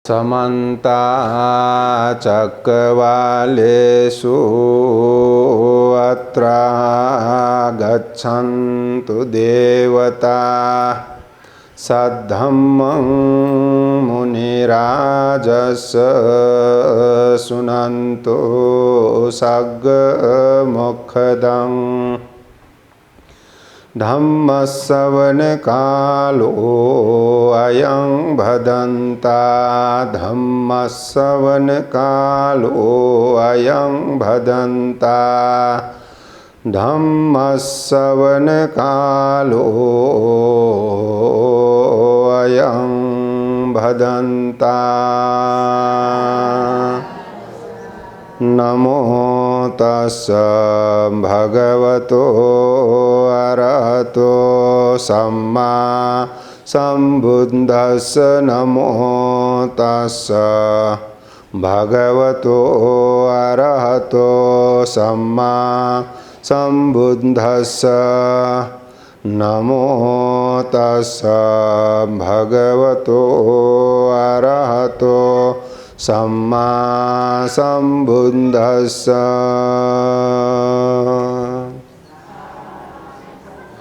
समन्ता चक्रवालेषु अत्रा गच्छन्तु देवता सद्धम्मं मुनिराजस्य सुनन्तु सग्मुखदं धम्मश्रवणकालो अयं भदन्ता धम्मश्रवणकालो अयं भदन्ता धम्मश्रवणकालो अयं भदन्ता। नमो तस्स भगवतो अरहतो सम्मा सम्बुद्धस्स नमो तस्स भगवतो अरहतो सम्मा सम्बुद्धस्स नमो तस्स भगवतो अरहतो सम्मा सम्बुद्धस्स।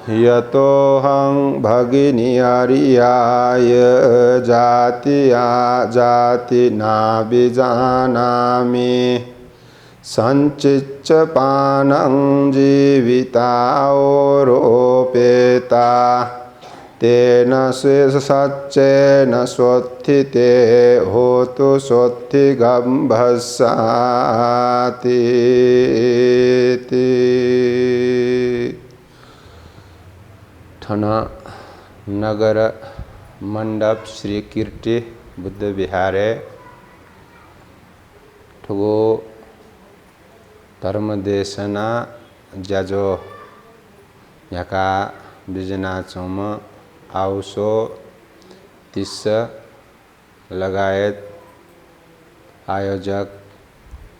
यतोऽहं भगिनी आर्याय जातिया जातिना विजानामि संचिच्च पानं जीविताओरोपेता तेन सच्चेन स्वोत्थिते होतु स्वोत्थिगम्भस्सातीति। ठना नगर मंडप श्री कीर्ति बुद्ध विहारे ठगो धर्मदेशना जाजो यका बिजना चौम आउसो 30 लगायत आयोजक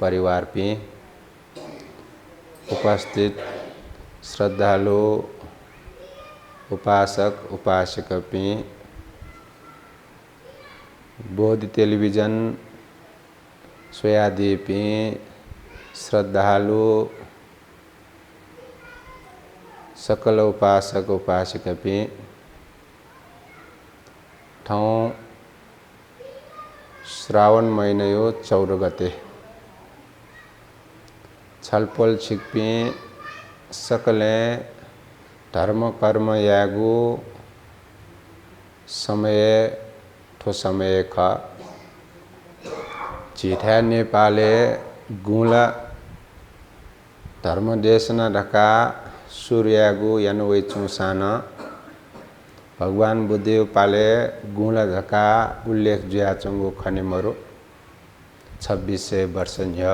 परिवार पी उपस्थित श्रद्धालु उपासक उपासक पी बोध टेलीविजन सोयादी पी श्रद्धालु सकल उपासक उपासक पी ठाउँ श्रावण महिना 14 गते छलफल छिक्पी सकले धर्म कर्म यागु समय ठो समय ख चिठा नेपाले गुला धर्म देशना ढका सूर्यागु यानुवे चुसान भगवान बुद्धदेव पाले गुला ढका उल्लेख जुया चंगु खनिमरो 2600 वर्ष न्य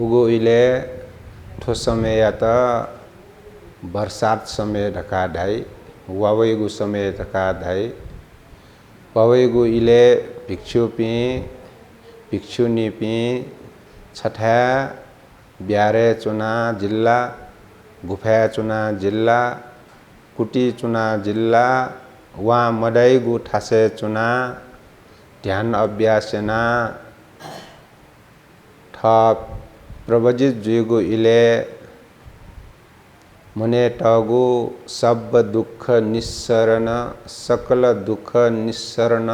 उगो इले ठो समय या त बरसात समय ढका ढाई वावेगु समय ढका ढाई वावेगु इले भिक्षु पी भिक्षुनी पी छठा ब्यारे चुना जिल्ला गुफा चुना जिल्ला कुटी चुना जिल्ला वा मडाईगु ठासे चुना ध्यान अभ्यासना ठप प्रवजित जुगु इले मने टगु सब दुख निस्सरण सकल दुख निस्सरण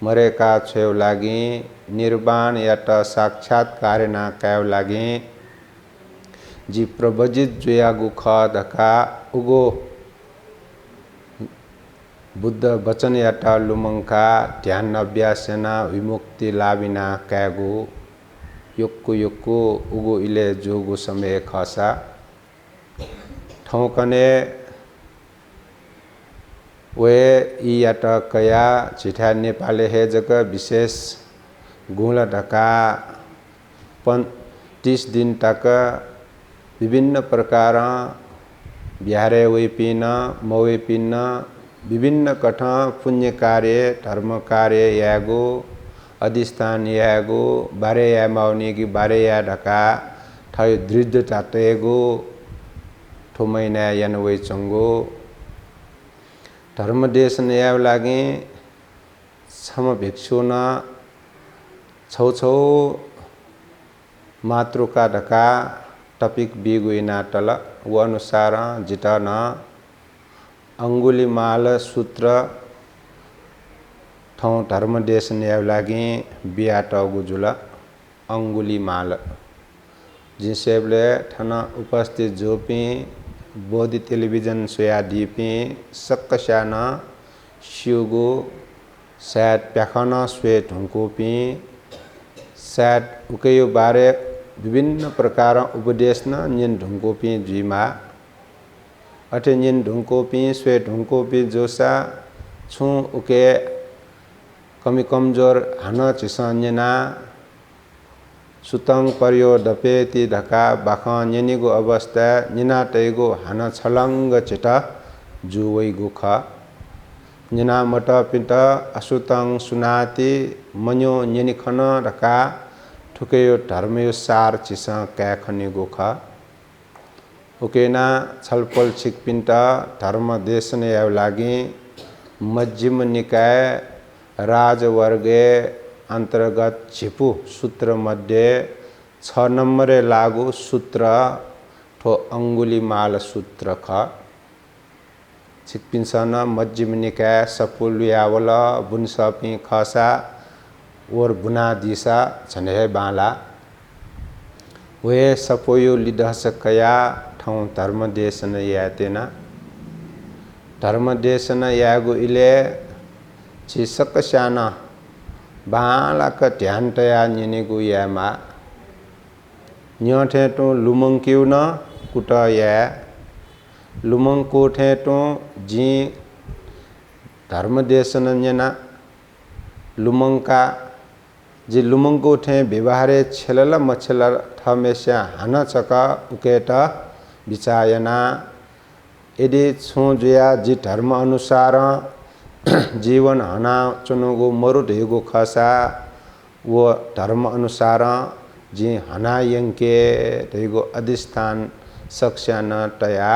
मरेका छेउ लागि निर्वाण याट साक्षात्कार ना काव लागि जी प्रवजित जुयागु ख धका उगो बुद्ध वचन याटा लुमंका ध्यान अभ्यासना विमुक्ति लाभिना कागु युक्कु युक्कु उगो इले जोगु समय खसा ठौकने वे याट कया चिठा नेपाले हे जग विशेष गुण ढका 30 दिन तक विभिन्न प्रकार बिहारे वे पिन मवे पिन विभिन्न कठ पुण्य कार्य धर्म कार्य यागो अधिष्ठान यागो बारे या माउनी की बारे या ढका थै दृढ तातेगो ठो महिना यानवे चंगो धर्म देश नयाव लागे सम भिक्षुन छौ छौ मातृका ढका टपिक बिगुइना टल वो अनुसार जिटन अंगुलीमाल सूत्र ठौ धर्म देश न्याय लागि बिया टगुजुल अंगुलीमाल जिसेबले ठन उपस्थित जोपी बोधि टेलिभिजन सोया दीपी सक्कशान शिवगु शायद प्याखन स्वे ढुंकोपी शायद उकयो बारे विभिन्न प्रकार उपदेश न निन ढुंकोपी जीमा अटे निन ढुंकोपी स्वे ढुंकोपी जोसा छु उके कमी कमजोर हान चिसन्यना सुतंग परियो दपेति ढका बाखा निनिगो अवस्था निना तैगो हान छलंग चिटा जुवैगो ख निना मट पिंट असुतंग सुनाति मन्यो निनिखन ढका ठुकेयो धर्मयो सार चिस क्या खनिगो ख उकेना छलपल छिकपिंट धर्म देशन याव लागि मध्यम निकाय राजवर्गे अंतर्गत छिपु सूत्र मध्ये 6 नंबरे लागू सूत्र ठो अंगुलीमाल सूत्र ख छिकपिंसन मध्यम निकाय सपुलयावल बुनसपी खसा और बुना दिशा झने बाला वे सपोयो लिदहस कया ठौ धर्म देशन यातेना धर्म देशन यागु इले छिसक शाना बाला का ध्यान तया निनिगु यामा न्योठे तो लुमंग क्यों न कुटा या लुमंग कोठे तो जी धर्म देशन न्यना लुमंग का जी लुमंग कोठे व्यवहारे छलल मछल थमेशा हान चका उकेटा विचायना यदि छु जुया जी धर्म अनुसार जीवन हना चुनुगो मरुद हेगो खसा वो धर्म अनुसार जी हना यंके हेगो अधिष्ठान सक्ष्यान तया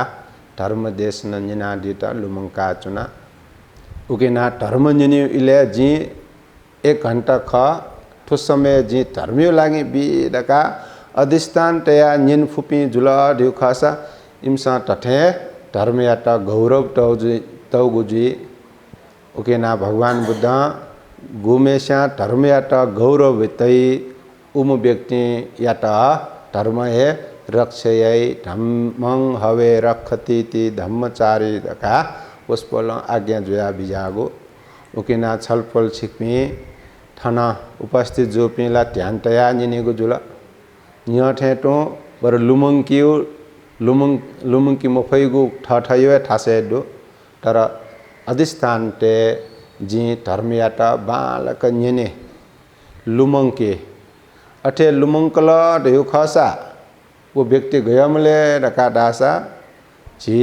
धर्म देश निना दिता लुमंका चुना उकेना धर्म निनि इले जी 1 घंटा ख ठुस समय जी धर्मियो लागि बिदका अधिष्ठान तया निन फुपी जुला दिउ खसा इमसा तठे धर्म याता गौरव तौगुजी उकेना भगवान बुद्ध गुमेशा धर्म याता गौरव तई उम व्यक्ति याता धर्म है रक्षयै धम्मं हवे रखति ति धम्मचारी दका पुष्पल आज्ञा जोया बिजागो उकेना छलफल छिकमी थाना उपस्थित जो पिला ध्यान तया निनेगो जुला न्यठे तो बर लुमंकियो लुमंकी मफैगु ठठयो ठासे दो तर अधिष्ठान ते जी धर्मयाता बालक निने लुमंके अठे लुमंकल देउ खसा वो व्यक्ति गयमले रका दासा जी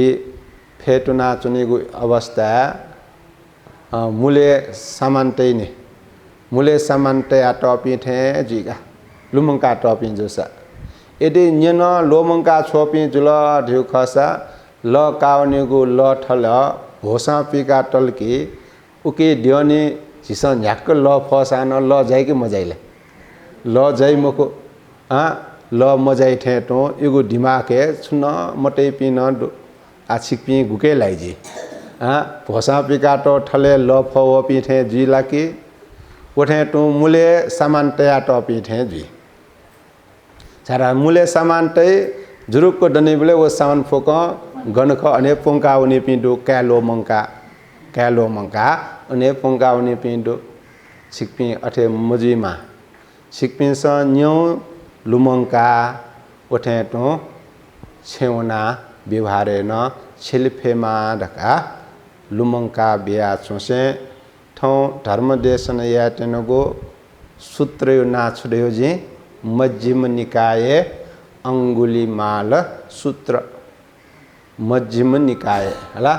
फेटुना चुनेगु अवस्था मूले सामान्तै ने मूले सामान्तै टपी थे जीगा लुमंका टपी जोसा यदि न्यन लोमंका छोपी जुल ढिउ खसा ल कावनेगु ल ठल भोसा पिका टलकी उके दियोनी झिस झ्याक्क ल फसान ल जाइके मजाइले ल जाइ मको ल मजाइ ठेटो इगु दिमागे छुन मटै पिन आछिक पि गुके लाइजी भोसा पिका तो ठले ल फव पि ठे जी लाकी ओठे तो मूले सामान तया टपी ठे जी सारा मूले सामान तै जुरुक को डनेबले वो सामान फोक गणख अने पोंका उनी पिंडो कैलो मंका अने पोंका उनी पिंडो छिकपी अठे मजीमा छिकपी स न्यौ लुमंका ओठे तो छेउना व्यवहारे न छिलफेमा ढका लुमंका बिया चोसे ठौ धर्म देशन यातेनगो सूत्र नाछुदेयो जी मध्यम निकाय अंगुलीमाल सूत्र मध्यम निकाय हला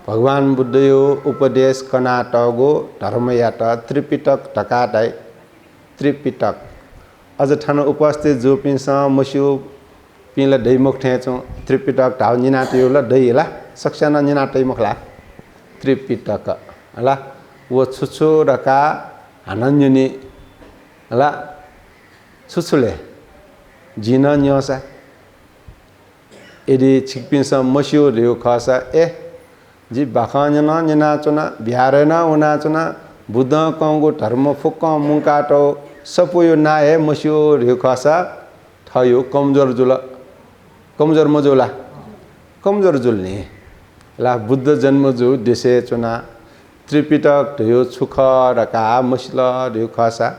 भगवान बुद्धयो उपदेश कनाटगो धर्मयाता त्रिपिटक ढकाटाई त्रिपिटक अझ ठन उपस्थित जो पिंस मस्यु पिंला दैमुख ठेचो त्रिपिटक ढाउ निनातियो ल दैला सक्साना निनातै मुखला त्रिपिटक हला वो छुछु रका हानन्युनी ला छुछुले जिन न्योसा यदि छिकपिनसा मसियो रियो खसा ए जी बाखान्यना निनाचुना बिहारेना उनाचुना बुद्ध कंगो धर्म फुक्क मुकाटो सपुयो नाए मसियो रियो खसा थयो कमजोर जुल कमजोर मजुला कमजोर जुल्ने ला बुद्ध जन्म जो देशे चुना त्रिपिटक थियो छुख रका मसिला रियो खसा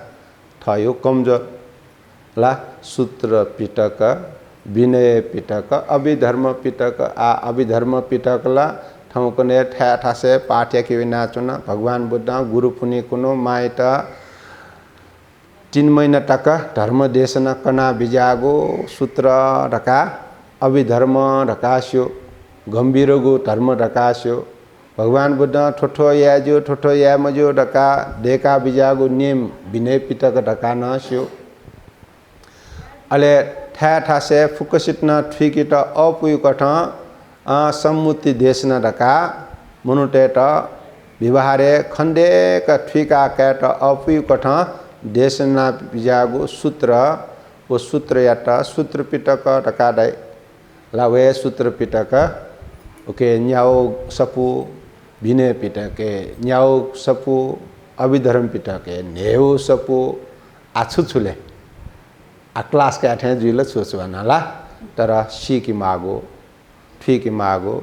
थयो कमजोर ला सूत्र पिटक विनय पिटक अभिधर्म पिटक आ अभिधर्म पिटक ला ठाउँकने ठ्याठासे पाठ्य कि नाचुना भगवान बुद्ध गुरु पुनि कुनो माइत 3 महिना टक धर्म देशना कना बिजागो सूत्र ढका अभिधर्म ढकास्यो गंभीरगो धर्म ढकास्यो भगवान बुद्ध ठोठो या मजो ढका डेका बिजागो नियम विनय पिटक ढका नस्यो अले ठ्याठासे फुकसिटना ठिकिट अपुयुकठ सम्मुति देशना ढका मनुटेट विवाहरे खण्डेक ठिका कैट अपुयुकठ देशना बिजागो सूत्र वो सूत्र याट सूत्र पिटक ढका डाइ लावे सूत्र पिटक ओके न्याओ सपु विनय पिटके न्याओ सपु अभिधर्म पिटके नेउ सपु आछुछुले आ क्लास के आठे जुल छुछुना ला तर सी की मागो ठी की मागो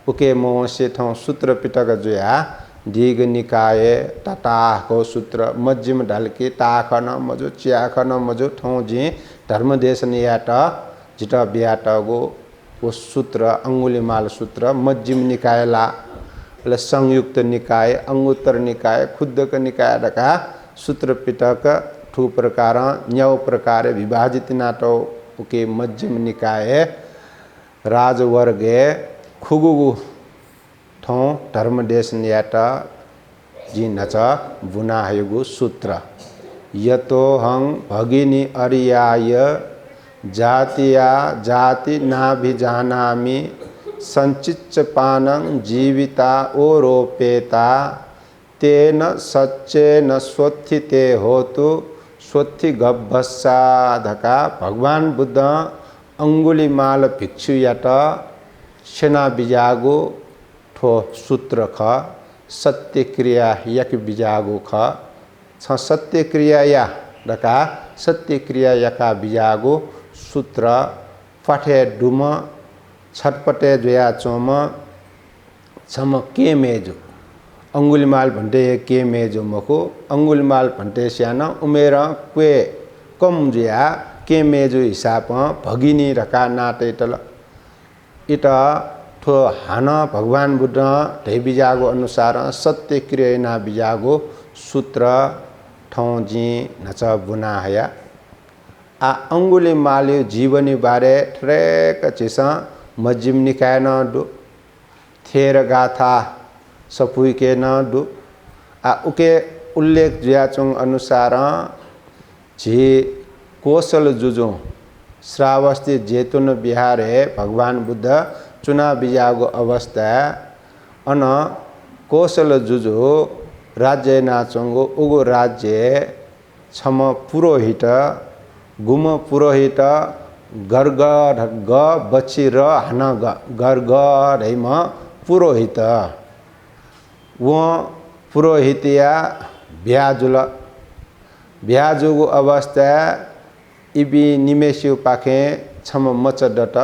उके मो से थौ सूत्र पिटक जुया दीग निकाय तटा को सूत्र मज्जिम ढलकी ताखन मजो चियाखन मजो थौ जी धर्म देश नियाट जिट बियाट गो वो सूत्र अंगुलीमाल सूत्र मज्जिम निकाय ला संयुक्त निकाय अंगुत्तर निकाय खुद्दक निकाय ढका सूत्र पिटक ठू प्रकार न्याव प्रकार विभाजित नाटो उके मज्जिम निकाय राजवर्गे खुगुगु ठौ धर्म देश नियाट जी नच बुनाहयुगु सूत्र यतो हं भगिनी अरियाय जातिया जाति नाभिजानामि संचिच्च पानं जीविता ओरोपेता तेन सच्चेन स्वत्थिते होतु स्वत्थि गभ्भस्साधका भगवान बुद्ध अंगुलीमाल भिक्षु याट सेना बिजागो ठो सूत्र ख सत्य क्रिया यक बिजागो ख छ सत्य क्रिया या डका सत्य क्रिया यका बिजागो सूत्र फटे डुम छटपटे जोया चोम छम के मेजो अंगुलीमाल भन्टे के मेजो मको अंगुलीमाल भन्टे स्याना उमेर क्वे कम जोया के मेजो हिसाब भगिनी रका नाटे तल इट ठो हान भगवान बुद्ध ढै बिजागो अनुसार सत्य क्रिया बिजागो सूत्र ठौ जी नच बुना हया आ अंगुलीमाल जीवनी बारे ट्रेक चिसा मज्जिम निकाय न दु थेर गाथा सपुई के न दु आ उके उल्लेख ज्याचुङ अनुसार झी कौशल जुजो श्रावस्ती जेतुन बिहारे भगवान बुद्ध चुना बिजागो अवस्था अन कौशल जुजो राज्य नाचुङ्गो उगो राज्य छम पुरोहित गुम पुरोहित गर्ग ढग बच्ची र हान गर्ग ढैम पुरोहित वो पुरोहितिया ब्याजुल ब्याजुगो अवस्था इबी निमेसिउ पाखे छम मच डट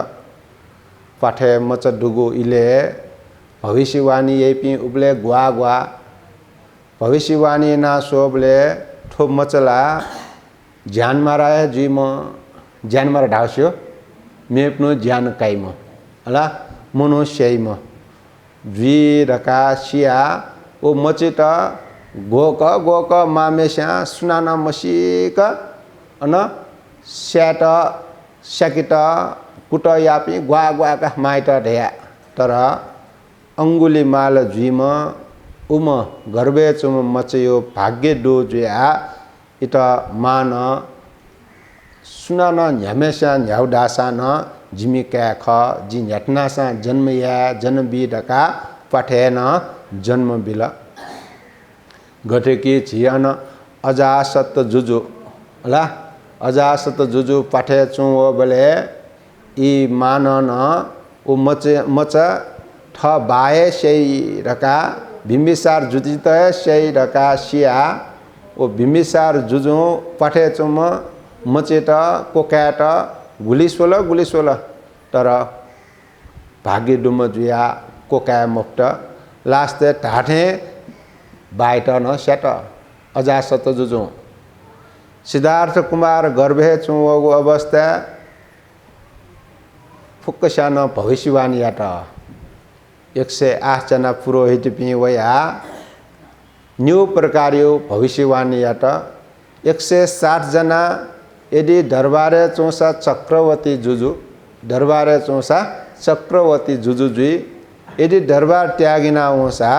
पाठे मच डुगो इले भविष्यवाणी यपि उबले ग्वा ग्वा भविष्यवाणी ना सोबले ठो मचला ज्यान माराय जुइम ज्यान मारा ढास्यो मेप्नो ज्यान काइम अला मनुष्यइम जुइ रका सिया ओ मचित गोक गोक मामेस्या सुनाना मसिक अन स्याट स्याकिट कुट यापी ग्वा ग्वाका माइत ढया तर अंगुलीमाल जुइम उम गर्भे चुम मचयो भाग्य डो जुया इत मान सुनाना न्यामेसा न्याउडासा न जिमिका ख जि न्याटनासा जन्मया जन्म बिडका पठेन जन्म बिल घटेकी झियन अजासत जुजु होला अजासत जुजु पाठे चुं बोले ई मानन उ मच ठ बाए सही रका बिम्बिसार जुजित सही रका सिया ओ बिम्बिसार जुजु पाठे चुम मचेट कोकाट गुलिसोल तर भाग्य डुम जुया कोका मुक्त लास्ते ढाठे बाइट न सेट अजासत जुजु सिद्धार्थ कुमार गर्भे चुवगु अवस्था फुक्कसान भविष्यवाणी याट 108 जना पुरोहित पि वया न्यू प्रकारियो भविष्यवाणी याट 160 जना यदि दरबारे चौसा चक्रवर्ती जुजु दरबारे चौसा चक्रवर्ती जुजु जुई यदि दरबार त्यागिना होसा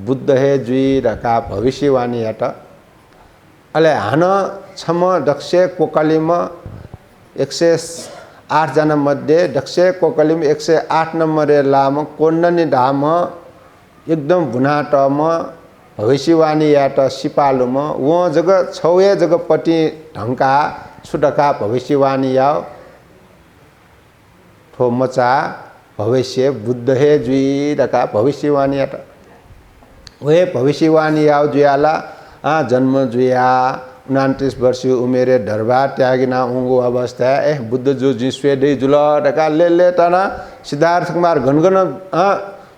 बुद्ध हे जुई रका भविष्यवाणी याट अले हान छम दक्ष कोकलिम 108 जना मध्ये दक्ष कोकलिम 108 नम्बर लाम कोन्ननी धाम एकदम भुनाटम भविष्यवाणी याट सिपालुम वो जग छौए जगपट्टि ढंका छुटका भविष्यवाणी याव ठो मचा भविष्य बुद्ध हे जुई रका भविष्यवाणी याट वे भविष्यवाणी याव जुयाला जन्म जुया 29 वर्षीय उमेरे दरबार त्यागिना उंगो अवस्था बुद्ध जो जिस्वे दे जुल रका ले तना सिद्धार्थ कुमार घनघन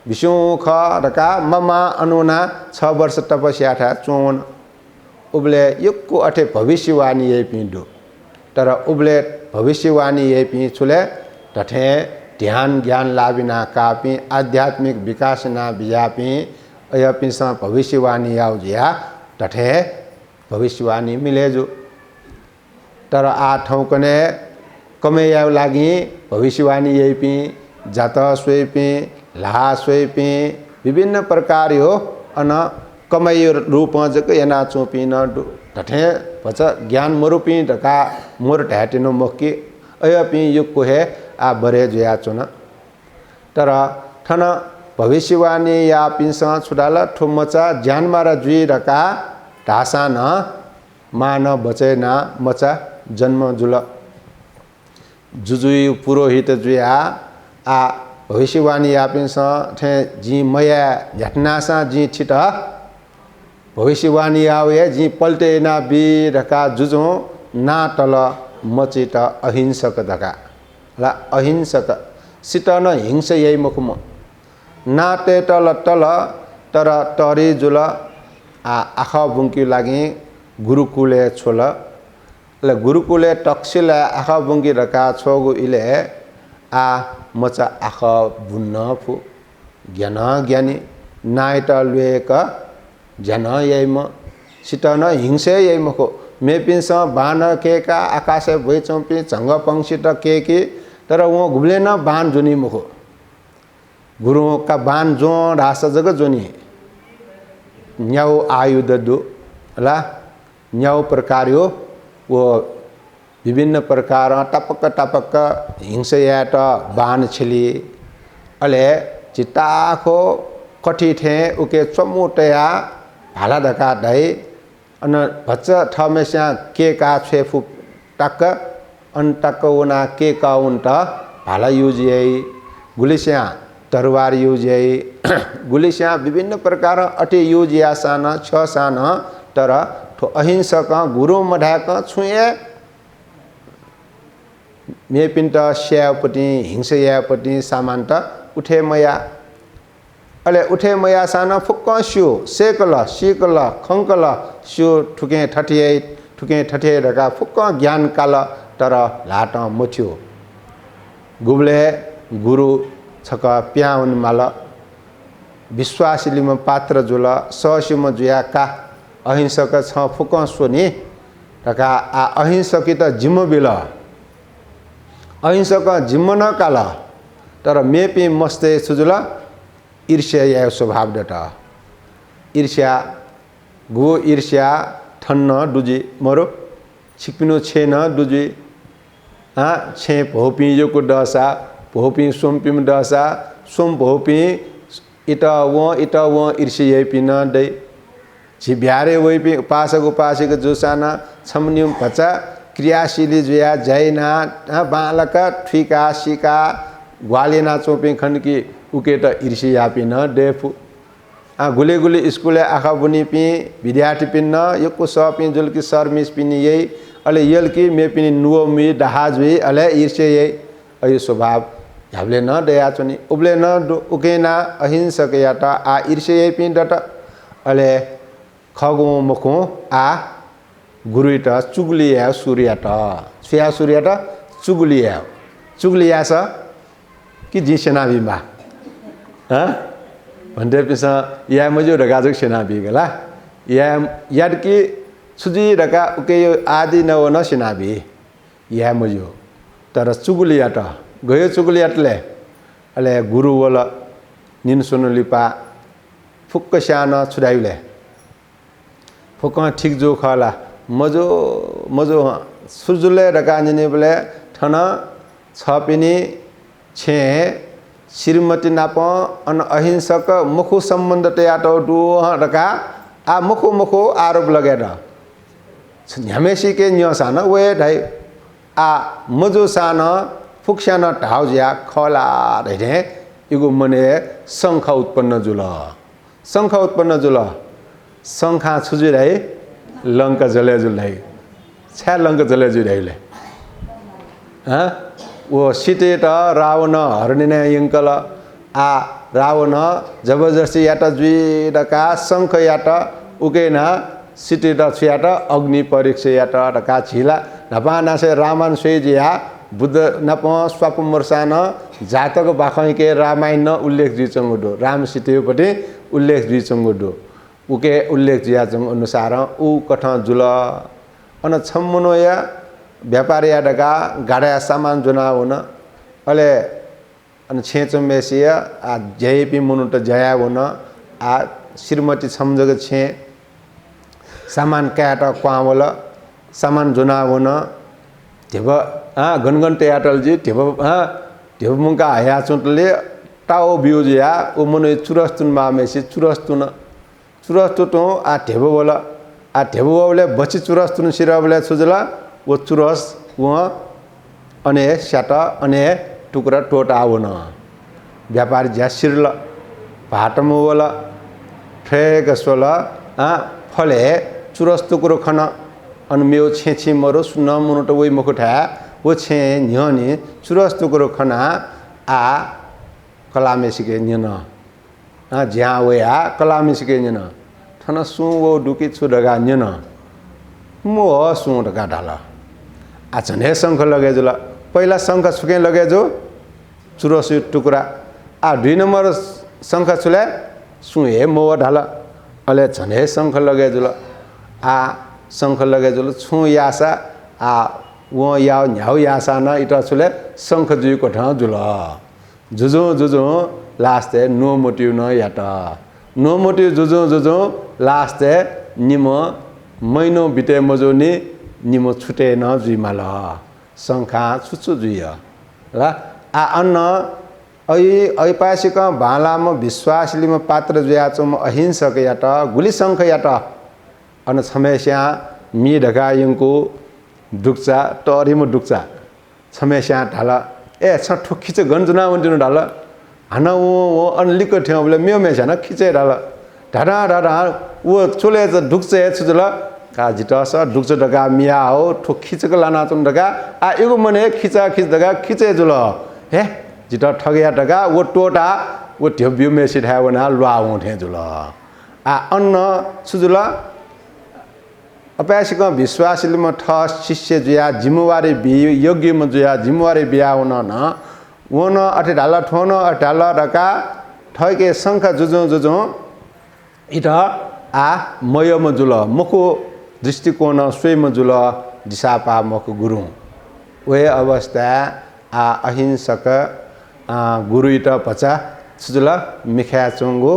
विष्णु ख रका ममा अनुना 6 वर्ष तपस्या था चोन उबले युक्को अठे भविष्यवाणी ये पिंडो तर उबले भविष्यवाणी ये पि छुले तठे ध्यान ज्ञान लाबिना कापी आध्यात्मिक विकास ना बिजापी अयपिसा भविष्यवाणी आउ जिया तठे भविष्यवाणी मिले जो तर आ ठौकने कमेयाउ लागि भविष्यवाणी यही पि जात सोई पि ला सोई पि विभिन्न प्रकार हो अन कमय रूप जक एना चोपि न तठे भच ज्ञान मरुपि ढका मोर ढाटिनो मक्की अयपि युक्को हे आ बरे जुया चुन तर ठन भविष्यवाणी या पिंसा छुडाला ठुमचा ज्ञानमारा जुई रका ढासा न मान बचे न मचा जन्म जुल जुजुई पुरोहित जुया आ भविष्यवाणी या पिंसा ठे जी मया झटनासा जी छिट भविष्यवाणी आवे जी पल्टे ना बी रका जुजो ना तल मचिट अहिंसक धका ला अहिंसक सिट न हिंस यही मुखम नाते तल तल तर तरी जुल आख बुंकी लागि गुरुकुले छोल ल गुरुकुले टक्सिल आख बुंकी रका छोगु इले आ मचा आख बुन्न फु ज्ञान ज्ञानी नाइट लुएक ज्ञान यैम सिटन हिंसे यैमको मेपिन्स बान केका आकाशे भइचौपि झंग पंक्षित केकी तर वो घुब्ले न बान जुनी मुखो गुरु का बान जो रास जग जोनी न्याउ आयुध दु ला न्याउ प्रकार्यो वो विभिन्न प्रकार टपक हिंसयाट बान छिली अले चिताखो कठी ठे उके चमुटया भाला धका ढाई अन भच्च ठमेस्या के का छेफु टक अन टक उना के का उन्टा भाला युजियै गुलिस्या तरवार युजियै गुलिस्या विभिन्न प्रकार अटे युजिया सान छ सान तर ठो अहिंसक गुरु मढाक छुए मेपिन्ट स्यापट्टि हिंसयापट्टि सामान्त उठे मया अले उठे मया सान फुक्क स्यु सेकल सिकल खंकल स्यु ठुके ठठिए रका फुक्क ज्ञान काल तर लाट मुथ्यो गुब्ले गुरु छक प्याउन माल विश्वासिलिम पात्र जुल सहसिम जुया का अहिंसक छ फुक्क सोनी रका आ अहिंसकी त जिम्म बिल अहिंसक जिम्म न काल तर मेपी मस्ते सुजुल ईर्ष्या या स्वभाव डटा ईर्ष्या गो ईर्ष्या ठन्न डुजी मरो छिक्पिनो छेन डुजी छे भोपी योको डसा भोपी सोमपिम डसा सोम भोपी इट व ईर्ष्या पिन दै छि ब्यारे वैपि उपासक उपासिक जोसाना छमन्युम भचा क्रियाशीली जुया जैना बालक ठिका सिका ग्वालेना चोपे खनकी उकेट ईर्षि यापि न डेफु गुले गुले स्कूले आखा बुनी पि विद्यार्थी पिन्न यको सपि जुलकी सर्मिस पिनी यही अले यलकी मे पिनी नुओ मी डहाजुई अले ईर्ष्य यही अयो स्वभाव ह्याबले न दया चुनी उबले न उकेना अहिंसक याटा आ ईर्ष्य यही पिन डट अले खगो मुखो आ गुरुइटा चुगलिया सूर्यटा छ्या सूर्यटा चुगलिया स कि जिसेना बिमा ह भन्दै पिसा या मजो रगाजक सेना बिगला या याडकी सुजी रका उके आदि न न सेना बि या मजो तर चुगलियाट गयो चुगलियाटले अले गुरु वला निन सुनलिपा फुक्क शान छुडाइले फुक्क ठीक जो खला मजो सुजुले रका निने बले ठन छपिनी छे श्रीमती नाप अन अहिंसक मुखु संबंध तयाटो डु रका आ मुखु आरोप लगेर झमेसी के न्यसान वे ढाई आ मजो सान फुक्सान ढाउज्या खला रे इगु मने शंख उत्पन्न जुल शंखा छुजुराई लंका जले जुलाई छ्या लंका जले जुराइले ह वो सीतेट रावण हरनिने यंकल आ रावण जबरदस्ती याटा जुइडका शंख याटा उकेना सीतेट छ्याट अग्नि परीक्षा याटा डका छिला नपानासे रामन स्वेजिया बुद्ध नप स्वपमर्सान जातक बाखै के रामायण उल्लेख जिचंगुडो राम सीतेपटि उल्लेख जिचंगुडो उके उल्लेख जिया जंग अनुसार उ कठ जुल अन छम्मनोया व्यापारी डका गाडा सामान जुनाउन अले अन छेचमेसिया आ जयपि मुनुट जयाउन आ श्रीमती छमजग छे सामान काट क्वावल सामान जुनाउन ढेब गनगन तयाटल जी ढेब मुंका हया चुटले टाओ बिउजिया उ मनो चुरस्तुन मामेसि चुरस्तुन आ ढेब बोला आ ढेब बोले बची चुरस्तुन सिरबले छुजला वो चुरस वो अने स्याटा अने टुक्रा टोट आउन व्यापारी ज्या सिरल भाटम वला फेक सोल फले चुरस टुक्रो खन अन मेउ छेछि मरो सुन मुनट वइ मुखुठा वो छे न्यनि चुरस टुक्रो खना आ कलामेसिके न्यन ज्या वया कलामेसिके न्यन ठन सु वो डुकी छुडगा न्यन मो सु डगा ढाला आचने शंख लगे जुल पहिला शंख छुके लगे जो चुरस टुक्रा आ 2 नंबर शंख छुले सुहे मो ढाला अले झने शंख लगे जुल आ शंख लगे जुल छु यासा आ वो याव न्याउ यासा न इटा छुले शंख जुइ कोठा जुल जुजु लास्ते नो मोटिव न याटा नो मोटिव जुजु लास्ते निम मैनो बिते मजोनी निमो छुटे न जुइमाल शंखा छुछु जुइय ल आ अन्न ऐपासिक भालाम विश्वासलिम पात्र जुयाचम अहिंसक याट गुली शंख याट अन छमेस्या मी ढगायंको डुक्चा टरिम डुक्चा छमेस्या ढाल ए छ ठुखिच गन्जुना वन्दिनु ढाल हन वो अनलिक ठेउले मेउ मेस्या न खिचे ढाल ढाडा वो चोले ढुक्चे छुजुल का जिटस डुक्च डगा मिया हो ठो खिचक लाना तुन डगा आ एगो मने खिचा खिच डगा खिचे जुल हे जिट ठगया डगा वो टोटा वो ढ्यब्यु मेसि ढावना लुआ उठे जुल आ अन्न सुजुल अपासिक विश्वासले ठ शिष्य जुया जिम्मेवारी बि योग्य म जुया जिम्मेवारी बिया हुन न वन अठे ढाल ठोन ढाल डका ठगे शंख जुजु इट आ मयम जुल मुखो दृष्टिकोण स्वयं जुल दिशापा मक गुरु वे अवस्था आ अहिंसक गुरु इट पचा जुल मिख्या चोंगो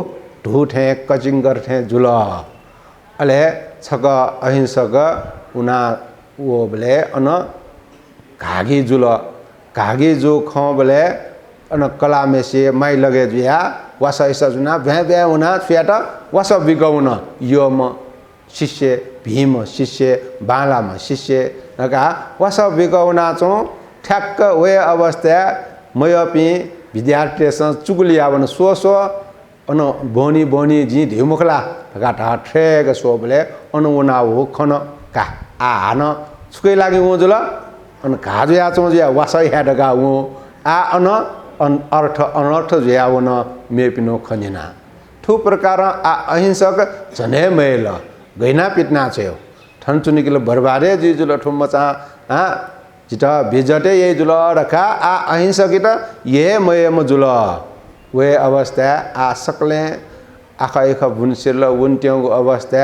ढुठे कचिंगर थे जुल अले छक अहिंसक उना वो बले अन घागी जुल घागी जो ख बले अन कलामेसे माइ लगे जुया वासा ऐसा जुना भ्या भ्या उना फ्याटा वासा बिगाउन यो म शिष्य भीम शिष्य बालामा शिष्य नका वस बिगौना चों ठ्याक्क वे अवस्था मयपि विद्यार्थीसँग चुगली आवन सो अन बोनी बोनी जी ढिमुखला घाटा ठेग सोबले अनुना हो खन का आन छुकै लागि उजुल अन घाजु या चों जे वासै हेडगा उ आ अन अर्थ अनर्थ ज्यावन मेपिनो खनिना ठु प्रकार आ अहिंसक जने मेल गैना पिटना छयो ठनचुनिकिल बर्बादे जी जुल ठुमचा आ जिता बिजटे ये जुल रखा आ अहिंसकित ये मयम जुल वे अवस्था आ सकले आखा एक बुनसिल वुन्ट्यौ अवस्था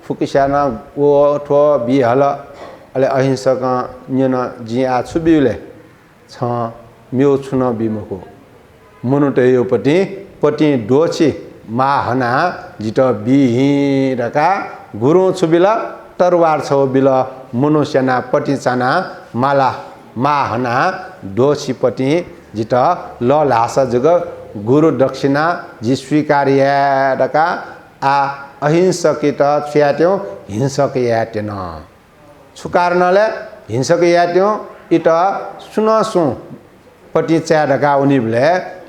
फुकिसाना वो ठो बिहल अले अहिंसक न्यन जी आ छुबिले छ म्यो छुन बिमको मनुटे यो पटी डोछि मा हना जित बिहि रका गुरु छुबिला तरवार छौ बिला मनुष्यना पटी चाना माला मा हना डोछि पटी जित ल लासा जग गुरु दक्षिणा जी स्वीकार्य रका आ अहिंसकित छ्याट्यो हिंसक याटेन छुकार्नले हिंसक याट्यो इट सुनसु पटी च्या रका उनीले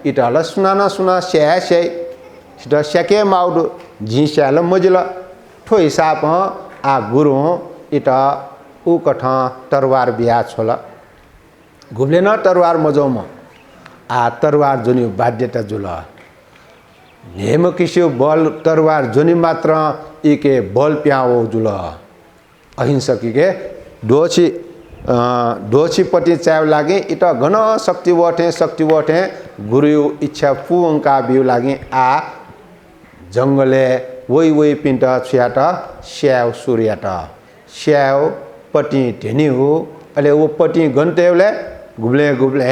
इटल सुना स्या स्या इट स्याके माउड जी स्याल मजिल ठो हिसाब आ गुरु इट उ कठ तरवार बिहा छोला घुम्ले न तरवार मजौम आ तरवार जुनि बाध्यता जुल नेम किस्यो बल तरवार जुनि मात्र इके बल प्याओ जुल अहिंसकीके डोछि पटी चाव लागे इट घन शक्ति वठे गुरु इच्छा पुंका बिउ लागे आ जंगले वही पिंट छ्याट स्याव सूर्याट स्याव पटी ढेनी हो अले वो पटी गन्तेवले गुब्ले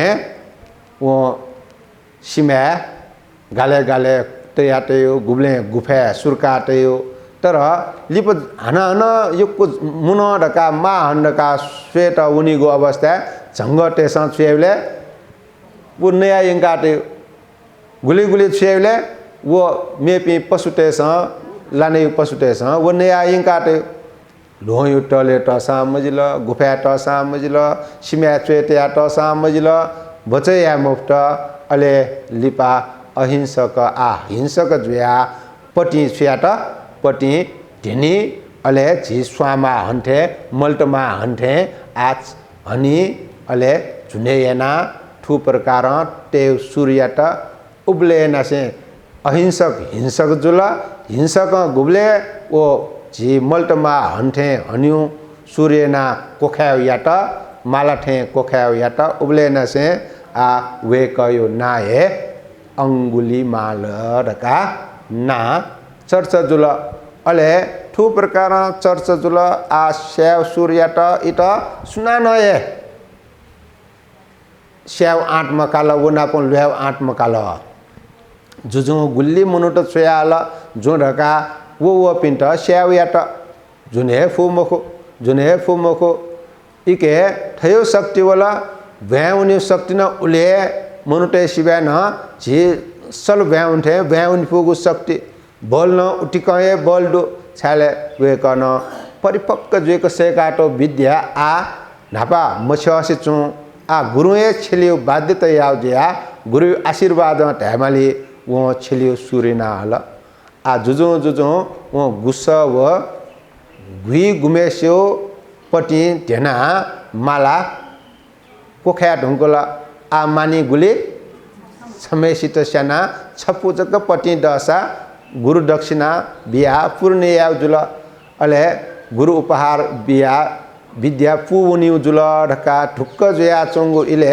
वो सिमे गाले तयाटयो गुब्ले गुफे सुरकाटयो तर लिप हना यो मुन ढका मा हण्डका श्वेत उनीगो अवस्था झंगटेस छेवले वो नया इंगाटे गुली छेवले वो मेपी पशुटेस लाने पशुटेस वो नया इंगाटे लोयो टले टसा मजिल गुफा टसा मजिल सिम्या चेट्या टसा मजिल बचया मुफ्त अले लिपा अहिंसक आ हिंसक जुया पटी छ्याट पटी ढिनी अले झी स्वामा हन्थे मल्टमा हन्थे आज हनी अले झुनेयना ठु प्रकार टेव सूर्यट उब्ले नसे अहिंसक हिंसक जुल हिंसक गुब्ले ओ झी मल्टमा हन्थे हन्यु सूर्यना कोख्याव याट मालाठे कोख्याव याट उब्ले नसे आ वे कयो नाहे अंगुली माल रका ना चर्च जुल अले ठु प्रकार चर्च जुल आ स्याव सूर्यट इट सुना नये स्याव आठ मकाल वनापन ल्याव आठ मकाल जुजु गुल्ली मुनुट छयाल जो रका वो पिंट स्याव याट जुने फुमको इके थयो शक्ति वाला भ्याउनी शक्ति न उले मनुटे शिवा न झी सल भ्याउन्थे भ्याउनी पुगु शक्ति बल न उटिकए बल दो छाले वे कन परिपक्व जेको सेकाटो विद्या आ नापा मछसी चु आ गुरुए छेलियो बाध्यता याव ज्या गुरु आशीर्वाद ढ्यामाली वो छेलियो सुरिना हल आ जुजु वो गुस्स व गुई गुमेस्यो पटी ढेना माला कोख्या ढुङ्गोला आ मानी गुली छमेसित सेना छपुजक पटी दशा गुरु दक्षिणा बिहा पूर्ण याव जुल अले गुरु उपहार बिहा विद्या पुउनी जुल ढका ढुक्क जया चोंगो इले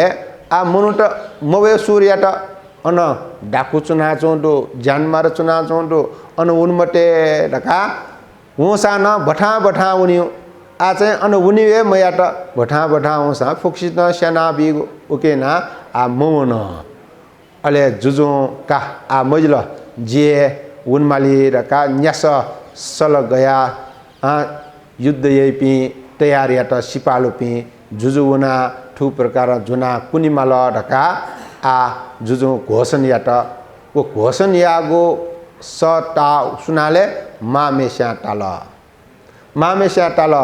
आ मुनुट मवे सूर्यट अन डाकु चुना चोंडो जानमार चुना चोंडो अन उन्मटे ढका वसा न बठा उनी आ चाहिँ अन उनीवे मयाट बठा वसा फुक्सित सेना बि उकेना आ मोन अले जुजु का आ मजिल जे उन्माली रका न्यास सल गया युद्ध यपी तयारियाट सिपालुपी जुजुना ठु प्रकार जुना कुनिमाल ढका आ जुजु घोषण याट वो घोषण यागो सटा सुनाले मा मेस्या टाल मामेश्या टाल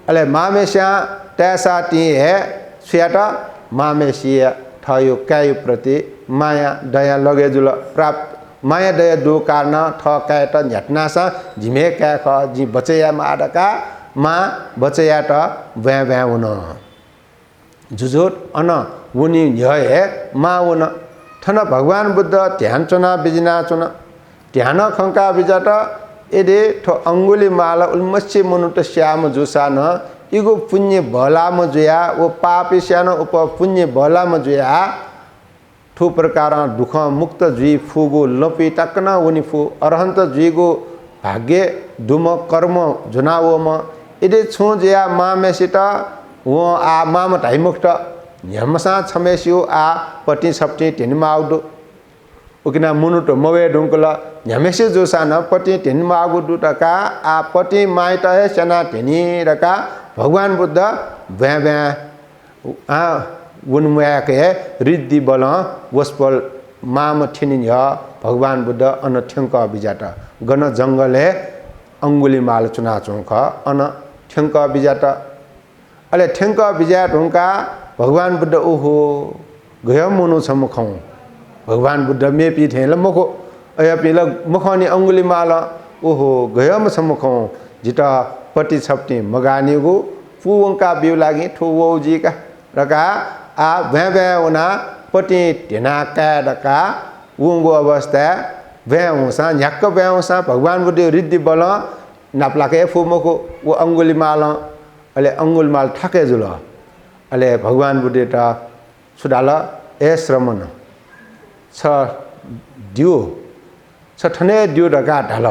अले मामेश्या तैसा ती है स्याट मामेशिया ठयो कायु प्रति माया दया लगे जुल प्राप्त माया दया दो कारण ठ कायट झटनासा झिमे क्या ख जी बचैया माडका मा बचैया ट व्या व्या हुन जुजुट अन उनी है मा हुन ठन भगवान बुद्ध ध्यान चुना बिजना चुना ध्यान खंका बिजट यदि ठो अंगुली माला उल्मस्य मनुट श्याम जुसा न इगो पुण्य भला म जुया वो पापी स्यानो उप पुण्य भला म जुया ठो प्रकार दुख मुक्त जुई फुगो लपी टक्कना उनी फु अरहंत जुईगो भाग्य दुम कर्म जुनावो म यदि छु जुया मा मेसिट वो आ माम ढाइमुक्त यमसा छमेसियो आ पटी सप्टी टिनमाउडो उकिना मुनुटो मवे ढुंकल यमेसे जोसान पटी टिनमागु दुटका आ पटी माइट है सेना टिनी रका भगवान बुद्ध व्या व्या आ उन्मयाके रिद्धि बल वस्पल माम ठिनिन भगवान बुद्ध अन ठ्यंक बिजाट गन जंगले अंगुली माल चुना चौख अन ठ्यंक बिजाट अले ठ्यंक बिजाट हुंका भगवान बुद्ध ओहो गय मुनु छ मुखौ भगवान बुद्ध मे पी थेल मुखो अय पिल मुखनी अंगुली माल ओहो गय म छ मुखौ जिता पटी छप्टी मगानीगु पुवंका बिउ लागि ठुवो जीका रका आ भ्या भ्या उना पटी ढेना का डका उंगो अवस्था भ्या हुसा झ्याक्क भ्या हुसा भगवान बुद्ध रिद्धि बल नाप्लाके फुमको वो अंगुली माल अले अंगुल माल ठाके जुल अले भगवान बुद्ध ता सुडाल ए श्रमण छ दियो छ ठने दियो डका ढल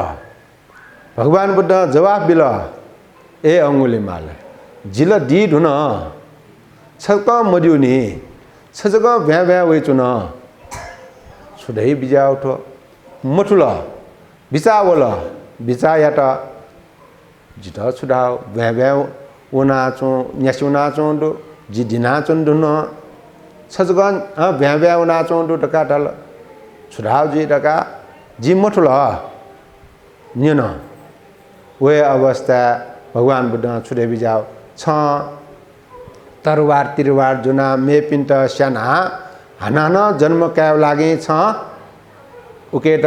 भगवान बुद्ध जवाब बिल ए अंगुली माल जिल दी धुन छक मदिउनी छजक भ्या भ्या वे चुन सुदै बिजा उठो मठुल बिचावल बिचायाट जित सुडा भ्या भ्या उना चो न्यासुना चोंडो जि दिना चोंडुन छजगन भ्या भ्या उना चोंडो टका ढल सुडाव जी टका जी मठुल न्यन वे अवस्था भगवान बुद्ध छुडे बिजाव छ तरवार तिरवार जुना मेपिन्ट स्याना हानान जन्म क्या लागि छ उकेट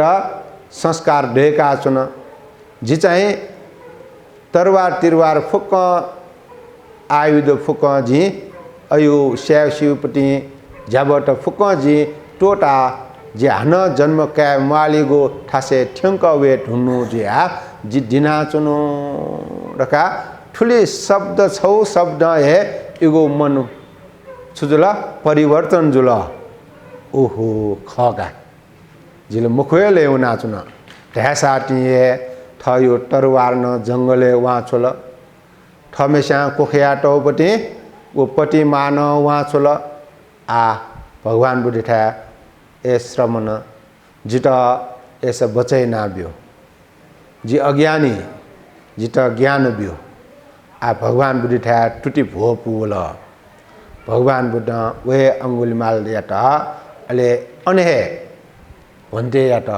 संस्कार ढेका चुन जी चाहिँ तरवार तिरवार फुक आयुध फुक जी अयु स्याउ सिउपटी झ्याबट फुक जी टोटा जे हान जन्म क्या मालिगो ठासे ठ्यंक वे ढुन्नु जिया जी दिना चुनु रका ठुली शब्द छौ शब्द हे इगो मन छुजुल परिवर्तन जुल ओहो खगा जिल मुखले उना चुन ढ्यासाटिए थयो तरवार न जंगले वहाँ छोल ठमेसा कोखिया टौपटी वो पटी मान वहाँ छोल आ भगवान बुद्धि ठा ए श्रमण जिट ऐसा बचै ना बियो जी अज्ञानी जिट ज्ञान बियो आ भगवान बुद्धि ठा टुटी भो पुल भगवान बुद्ध वे अंगुली माल याट अले अनहे भन्ते याट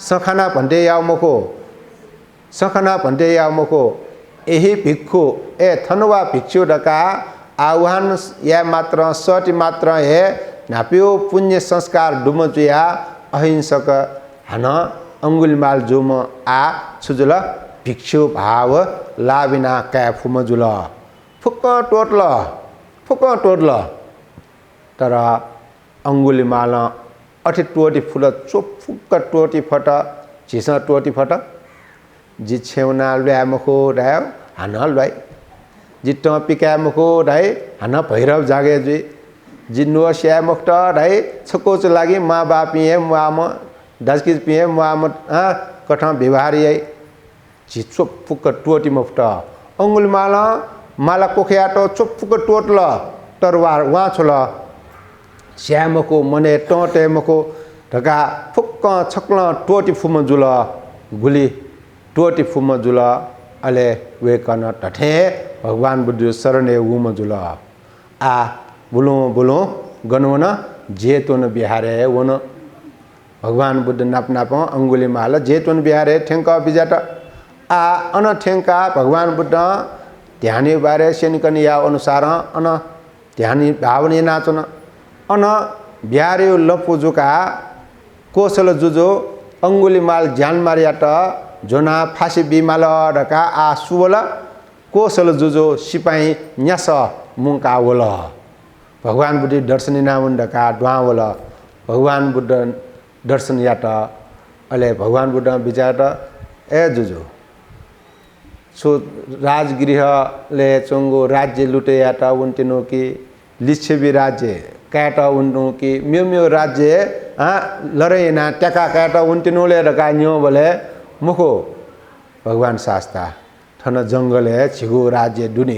सखाना भन्ते याव मको सखना भन्ते याव मको एही भिक्षु ए थनवा भिक्षु डका आह्वान या मात्र सटी मात्र हे नाप्यो पुण्य संस्कार डुमजुया अहिंसक हान अंगुलीमाल जुम आ छुजुल भिक्षु भाव लाबिना क्या फुमजुल फुक्क टोटल तर अंगुलीमाल अठी टोटी फुल चोप फुक्क टोटी फट झिस टोटी फट जी छेउना ल्या मुखो ढायो हान ल्वाई जी टपिका मुखो ढाई हान भैरव जागे जी जी नो स्या मुक्त ढाई छकोच लागि माँ बाप पिए माम दाजकी पिए माम कठा व्यवहारी आई जी चोप फुक्क टोटी मुफ्त अंगुल माला कोखियाटो चोप फुक्क टोटल तरवार वहाँ छोल श्यामको मने टोटे मको ढका फुक्क छक्ल टोटी फुम जुल गुली टोटी फुम जुल अले वे कन टठे भगवान बुद्ध शरणे उम जुल आ बुलो गनवन जेतोन बिहारे वन भगवान बुद्ध नाप अंगुली माल जेतोन बिहारे ठेंक बिजाट आ अन ठेंका भगवान बुद्ध ध्यानी बारे सेनिकन या अनुसार on Dhyani Bhavani Nachan on बिहारे लपुजुका कोसल जुजो अंगुलीमाल ज्यान मारियाट जोना फाँसी बिमाल रका आ सुवल कोसल जुजो सिपाही न्यास मुंका वल भगवान बुद्ध दर्शनी नामुन डका ड्वावल भगवान बुद्ध दर्शन याट अले भगवान बुद्ध विचार ए जुजो सो राजगृह ले चोंगो राज्य लुटे याट उन्तिनो कि लिच्छवी राज्य काटा उन्नु कि म्यो म्यो राज्य लरेना टका काटा उन्तिनोले रका न्यो बोले मुखो भगवान शास्ता ठन जंगले छिगो राज्य दुनी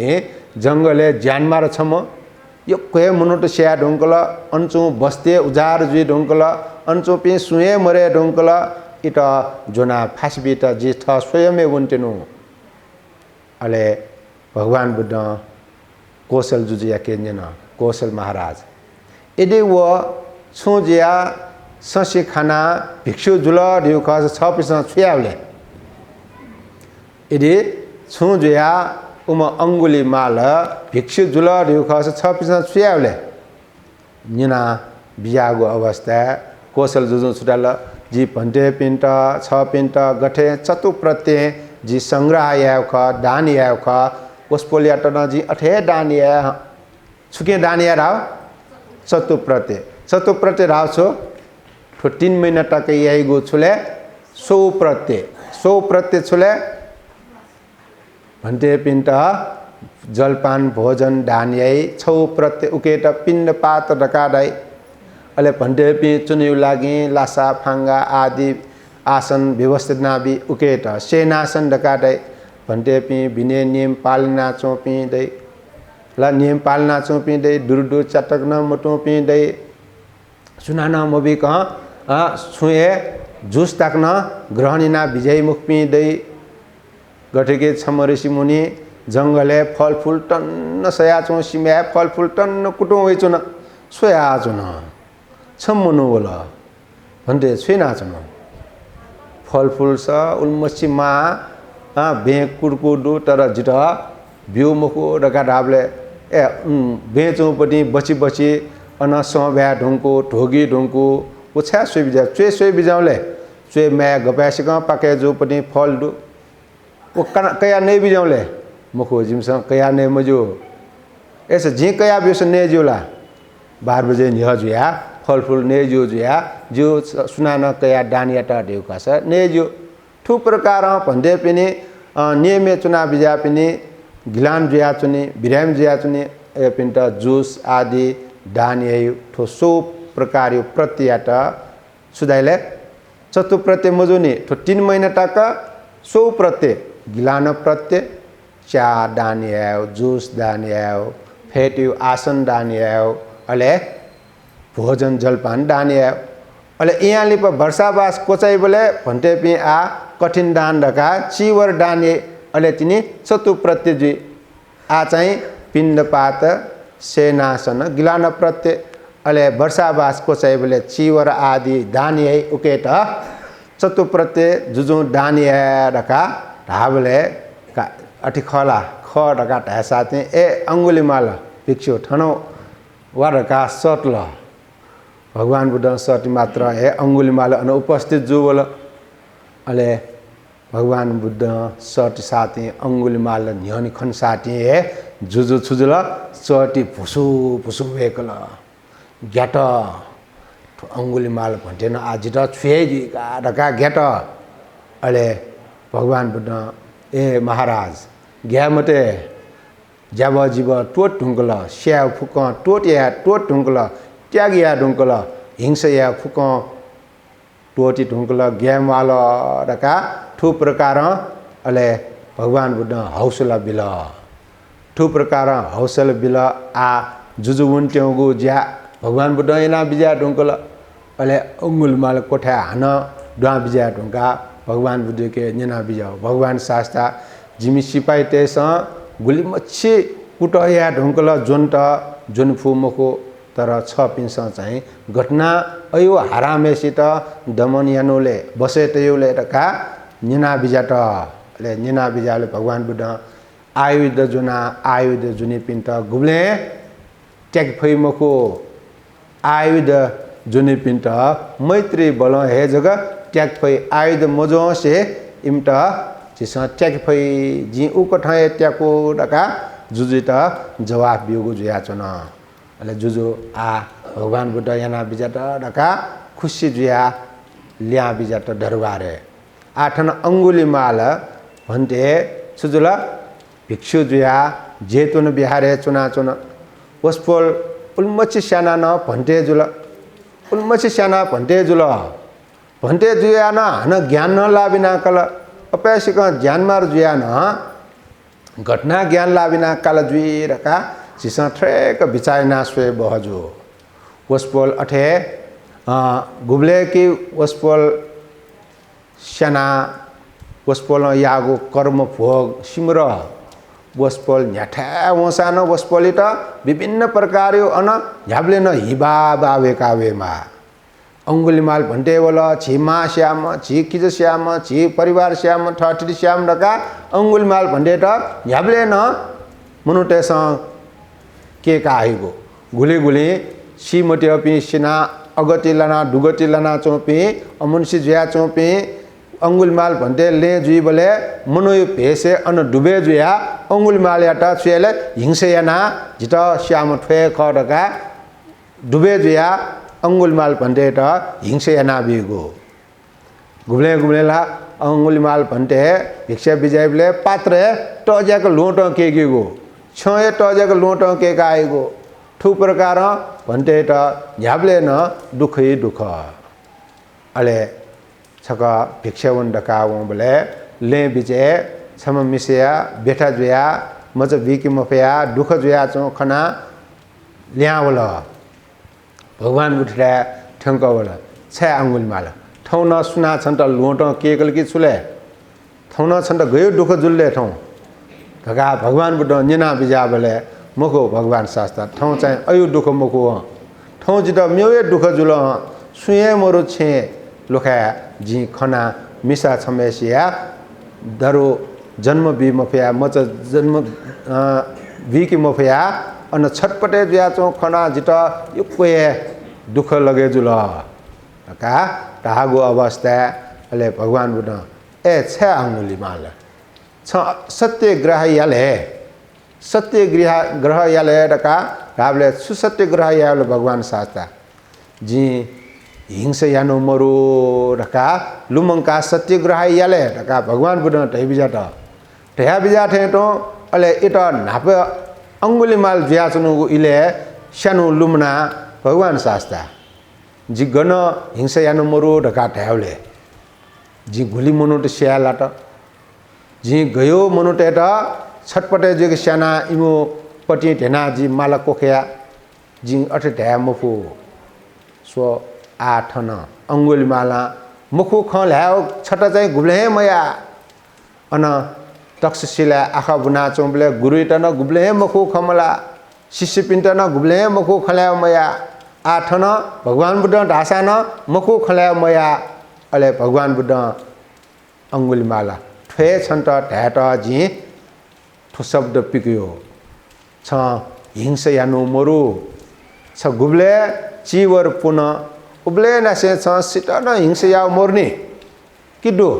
जंगले ज्यानमार छम यो कोहे मुनोट स्या ढोंकल अंचो बस्ते उजार जुई ढोंकल अंचो पे सुए मरे ढोंकल इट जोना फासबीट जिठ स्वयं उन्टिनु अले भगवान बुद्ध कौशल जुजिया केन्जन कौशल महाराज यदि वो छोजिया ससी खाना भिक्षु जुल ढिउ खस छ पिस छुयावले यदि छोजिया उम अंगुली माल भिक्षु जुल ढिउ खस छ पिस छुयावले निना बियागो अवस्था कौशल जुजु छुटाल जी भन्टे पिन्ट छ पिन्ट गठे चतु प्रत्यय जी संग्रह याव ख दान याव ख ओस्पोलिया टन जी अठे दान या छुके दान या राव चतु प्रत्यय राव छो ठो 3 महिना तक यही गो छुले 100 प्रत्यय छुले भन्टे पिन्ट जलपान भोजन दान यही 6 प्रत्यय उकेट पिण्ड पात डकाडाई अले भन्टे पि चुनिउ लागि लासा फांगा आदि आसन व्यवस्थित नाबी उकेट सेनासन डकाडाई भन्टे पि बिने नियम पालना चोपी दै ला नियम पालना चोपी दै दुर्दु चटक न मटो पि दै सुनाना मोबी क छुए जुस ताक्न ग्रहणीना विजय मुख पि दै गठेके छमरेसी मुनि जंगले फल फूल टन्न सया चो सिमे फल फूल टन्न कुटो होइचो न सोया चो न छम्मनु बोला भन्टे छुइना चो न फल फूल स उल्मसी मा बे कुडकुडु तर जिट बिउ मुखो डका ढाबले ए बेचो पनि बची बची अन सभ्या ढुंको ढोगी ढुंको उछा सोइ बिजा सोइ बिजाउले सोइ मै गपासिक पाके जो पनि फल दु ओ कया नै बिजाउले मुखो जिमस कया नै मजो ऐसे जे कया बिस नै जोला 12 बजे न्ह जुया फल फूल नै जो जुया जो सुनाना कया दानिया टा देउ कास नै जो ठु प्रकार भन्दै पनि नियमे चुना बिजा पनि गिलान जुया चुनी बिराम जुया चुनी ए पिन्ट जुस आदि दानिया ठो 100 प्रकार प्रत्ययट सुदाइले चतु प्रत्यय मजुनी ठो 3 महिना तक 100 प्रत्यय गिलान प्रत्यय चा दानिया जुस दानिया फेटिव आसन दानिया अले भोजन जलपान दानिया अले इयाली प वर्षावास कोचाइ बोले भन्टे पि आ कठिन दान ढका चिवर दाने अले तिनी चतु प्रत्यय जी आ चाहिँ पिण्डपात सेनासन गिलान प्रत्यय अले वर्षावास कोचाइ बोले चिवर आदि दानिया उकेट चतु प्रत्यय जुजु दानिया ढका ढाबले का अठि खला ख ढका ढासाते ए अंगुलीमाल भिक्षु ठनो वरका सटल भगवान बुद्ध सट मात्र है अंगुलीमाल अनुपस्थित जो बोल अले भगवान बुद्ध सट साथी अंगुलीमाल न्यानी खन साथी है जुजु छुजुल सटी फुसु फुसु वेकल ग्याट अंगुलीमाल भन्टेन आजिट छुएगी ढका ग्याट अले भगवान बुद्ध ए महाराज ग्या मते जब जीव टोट ढुंकल स्या फुक टोट या टोट ढुंकल त्याग या ढुंकल हिंसा या फुक टोटी ढुंकल ग्यामाल रका ठु प्रकार अले भगवान बुद्ध हौसला बिल ठु प्रकार हौसला बिल आ जुजुवन ट्याउगु ज्या भगवान बुद्ध एना बिजा ढुंकल अले अंगुलमाल कोठा हन डा बिजा ढुंका भगवान बुद्ध के नेना बिजा भगवान शास्ता जिमी सिपाही तेस गुली मच्छी कुटया ढुंकल जोन्ट जोनफु मको तर 6 पिंस चाहिँ घटना अयो हरामेसित दमन यानुले बसे तयुले रका निना बिजाट ले निना बिजाले भगवान बुद्ध आयुध जुना आयुध जुनी पिन्त गुब्ले ट्याक फै मको आयुध जुनी पिन्त मैत्री बल हे जगह ट्याक फै आयुध मजो से इमता जिस ट्याक फै जी उकठाए ट्याको डका जुजुता जवाब बिगु जुया चन अले जुजु आ भगवान बुद्ध याना बिजात डका खुशी जुया ल्या बिजात दरबारे आठन अंगुली माल भन्ते सुजुला भिक्षु जुया जेतुन बिहारे चुना चुन वस्पोल उल्मची स्याना न भन्ते जुल उल्मची स्याना भन्ते जुल भन्ते जुया न हन ज्ञान न लाबिना कल अपेसिक ज्ञान मार जुया न घटना ज्ञान लाबिना काल जुइरका सिसा ट्रेक बिचाइना स्वे बहजु वस्पोल अठे गुब्ले की वस्पोल स्याना वस्पोल यागो कर्म भोग सिमर वस्पोल न्याठा वसान वस्पोलित विभिन्न प्रकार अन झ्याब्ले न हिबा बावे कावेमा अंगुलीमाल भन्टे बोला छिमा श्याम छि किज श्याम छि परिवार श्याम ठठी श्याम डका अंगुलीमाल भन्टे त झ्याब्ले न मनुटेस के का आइगो गुली गुली सिमटे अपि सिना अगति लना डुगति लना चोपी अमुन्सी जुया चोपी अंगुलमाल भन्टे ले जुई बोले मनोय भेसे अन डुबे जुया अंगुलमाल याटा छुएले हिंसे याना जित श्याम ठे खडका डुबे जुया अंगुलमाल भन्टे त हिंसे याना बिगो गुब्ले गुब्लेला अंगुलमाल भन्टे भिक्षा बिजाइबले पात्र टज्याको लोट के गो छय टज्याको लोट के आइगो ठु प्रकार भन्टे त झ्याब्ले न दुखै दुख अले छक भिक्षावन डकाऊ बोले ले बिचे छम मिसिया बेठा जुया मज बिकी मफया दुख जुया चो खना ल्या बोला भगवान उठ्या ठंक बोला छ अंगुल माल ठौन सुना छन त लोट केकल की छुले ठौन छन त गयो दुख जुल्ले ठौ भगा भगवान बुद्ध निना बिजा बोले मको भगवान शास्त्र ठौ चाहिँ अयु दुख मको ठौ जित म्योए दुख जुल सुये मरु छे लोखा जी खना मिसा छमेसिया दरो जन्म बि मफया मच जन्म बि की मफया अन छटपटे जुया चो खना जित युक्वे दुख लगे जुल का तागो अवस्था अले भगवान बुद्ध ए छ अंगुली माल छ सत्यग्रह याले सत्यग्रह याले डका राबले सुसत्यग्रह याले भगवान शास्त्र जी हिंसा यानो मरो रका लुमंका सत्यग्रह याले रका भगवान बुद्ध तै बिजाट तया बिजा थे तो अले इट नाप अंगुलीमाल ज्याचनु इले सानु लुमना भगवान शास्त्र जी गन हिंसा यानो मरो रका थावले जी गुली मनुट स्यालाट जी गयो मनुटे त छटपटे जे स्याना इमो पटी ढेना जी माला कोखया जी अठे ढ्या मफु सो आठन अंगुली माला मुखु खल्याओ छटा चाहिँ गुब्ले मया अन तक्षशिला आखा बुना चोम्बले गुरुइट न गुब्ले मुखु खमला शिष्य पिन्ट न गुब्ले मुखु खल्याओ मया आठन भगवान बुद्ध ढासा न मुखु खल्याओ मया अले भगवान बुद्ध अंगुली माला ठे छन्त ढ्याट जी ठो शब्द पिक्यो छ हिंसा यानु मरु छ गुब्ले चिवर पुनः उब्ले नसे छ सिट न हिंसा या मर्ने किडो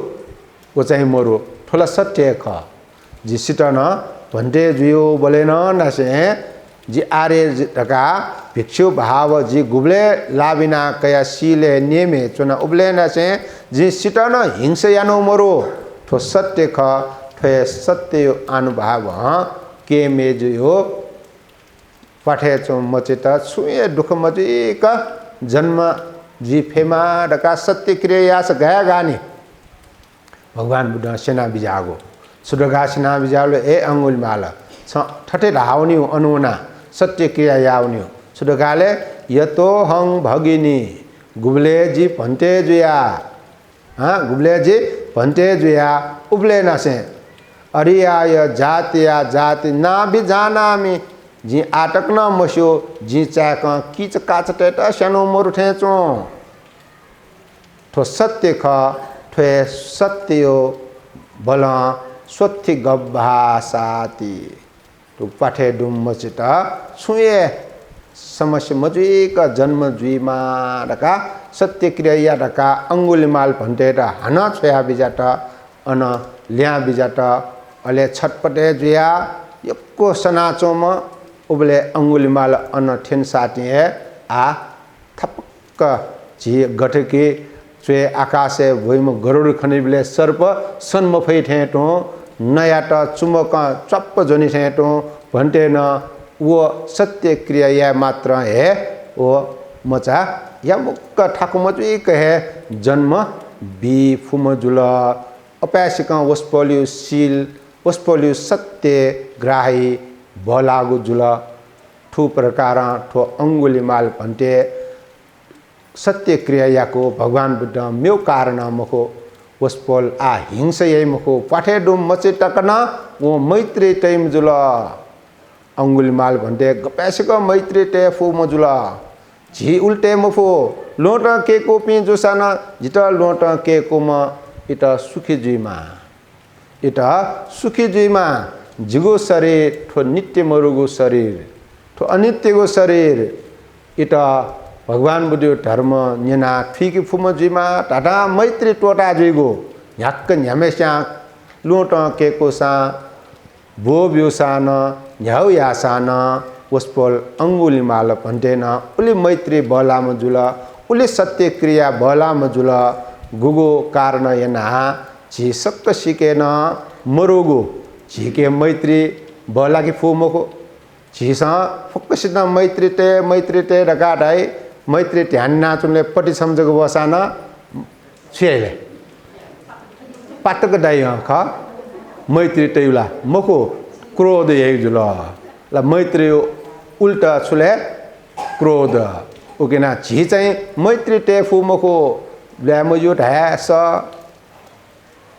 वो चाहिँ मरु ठोला सत्य ख जी सिट न भन्टे जुयो बोले न नसे जी आरे ढका भिक्षु भाव जी गुब्ले लाबिना कया सीले नेमे चुना उब्ले नसे जी सिट न हिंसा यानु मरु ठो सत्य ख ठे सत्य अनुभव के मेजुयो पठे चो मचित छुए दुख मजिक जन्म जी फेमा डका सत्य क्रिया से गया गानी भगवान बुद्ध सेना बिजागो सुडगा सेना बिजालो ए अंगुल माल ठटे ढाउनी अनुना सत्य क्रिया याउनी सुडगाले यतो हंग भगिनी गुब्ले जी भन्टे जुया हाँ गुब्ले जी भन्टे जुया उब्ले नसे अरियाय जातिया जाति ना भी जानामी जी आटक न मस्यो जी चाक किच काचटेट सानो मरुठे चो ठो सत्य ख ठे सत्य बल स्वत्थि गब्भासाति तो पाठे डुम मचित छुए समस्या मजुई का जन्म जुईमा रका सत्य क्रिया रका अंगुलिमाल भन्टेर हन छोया बिजाट अन ल्या बिजाट अले छटपटे जुया यक्को सनाचोम उबले अंगुलिमाल अन ठेन साटिए आ थपक्क झी गठके चुए आकाशे भुइम गरुड खनिबले सर्प सन्मफै ठेटो नयाट चुम्बक चप्प जोनि ठेटो भन्टे न वो सत्य क्रिया या मात्र है वो मचा या मुक्क ठाकुमजुई कहे जन्म बी फुमजुल अप्यासिका वस्पोलियु सील वस्पोलियु सत्य ग्राही भलागु जुल ठू प्रकार ठो अंगुलिमाल भन्टे सत्य क्रिया याको भगवान बुद्ध म्यो कारण मखो वस्पोल आ हिंसा यही मखो पाठे डुम मचे टकना वो मैत्री टाइम जुल अंगुलिमाल भन्टे गप्यासिक मैत्री टे फु मजुला झी उल्टे मफो लोट के को पि जुसाना जिटा लोट के को म इटा सुखी जुइमा इटा सुखी जुइमा जिगो शरीर ठो नित्य मरुगो शरीर ठो अनित्यगो शरीर इटा भगवान बुद्धि धर्म नेना फिकी फुम जुइमा टाटा मैत्री टोटा जुइगो ह्याक्क न्यामेस्या लोट के को सा भो ब्योसान न्याउ यासान वस्पोल अंगुलिमाल भन्टेन उली मैत्री बलाम जुल उली सत्य क्रिया बलाम जुल गुगो कारण यना झी सक्क सिकेन मरुगो झीके मैत्री बलाकी फुमको झीसा फक्कसित मैत्री ते रकाटाई मैत्री ध्यान नाचुनले पटी सम्झको बसाना छेले पाटक दाइ ख मैत्री टेउला मको क्रोध यही जुल ल मैत्री उल्टा छुले क्रोध ओकेना झी चाहिँ मैत्री टेफु मको ल्या मजु ढास